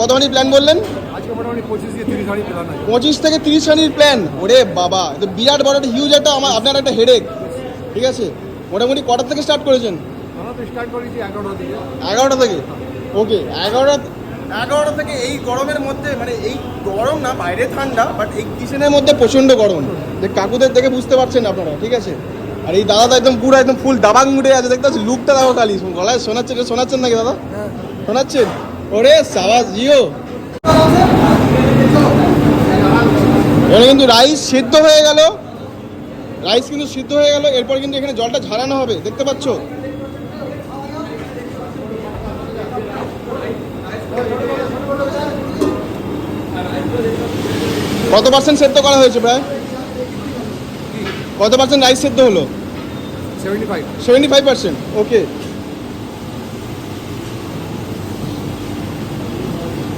কতখানি প্ল্যান বললেন? আজকে মোটামুটি 25 থেকে 30 হানির প্ল্যান। ওরে বাবা, এটা বিরাট বড় একটা হিউজ একটা আপনার একটা হেডেক। ঠিক আছে, মোটামুটি কটার থেকে স্টার্ট করেছেন? আমরা তো স্টার্ট করেছি 11টা থেকে। 11টা থেকে? ওকে, 11টা থেকে এই গরমের মধ্যে, মানে এই গরম না, বাইরে ঠান্ডা, বাট এই কিচেনের মধ্যে প্রচণ্ড গরম। যে কাকুদের দেখে বুঝতে পারছেন আপনারা, ঠিক আছে? আর এই দাদা তো একদম পুরো একদম ফুল দাবাং মুডে আছে, দেখতে পাচ্ছি লুকটা দেখো খালি। গলায় শোনাচ্ছেন নাকি দাদা? শোনাচ্ছেন? ওরে সাবাস জিও। এখানে কিন্তু রাইস সিদ্ধ হয়ে গেল, এরপর কিন্তু এখানে জলটা ঝরানো হবে, দেখতে পাচ্ছ? কত পার্সেন্ট সেদ্ধ করা হয়েছে প্রায়? কত পার্সেন্ট রাইস সেদ্ধ হলো? 75। 75%। ওকে।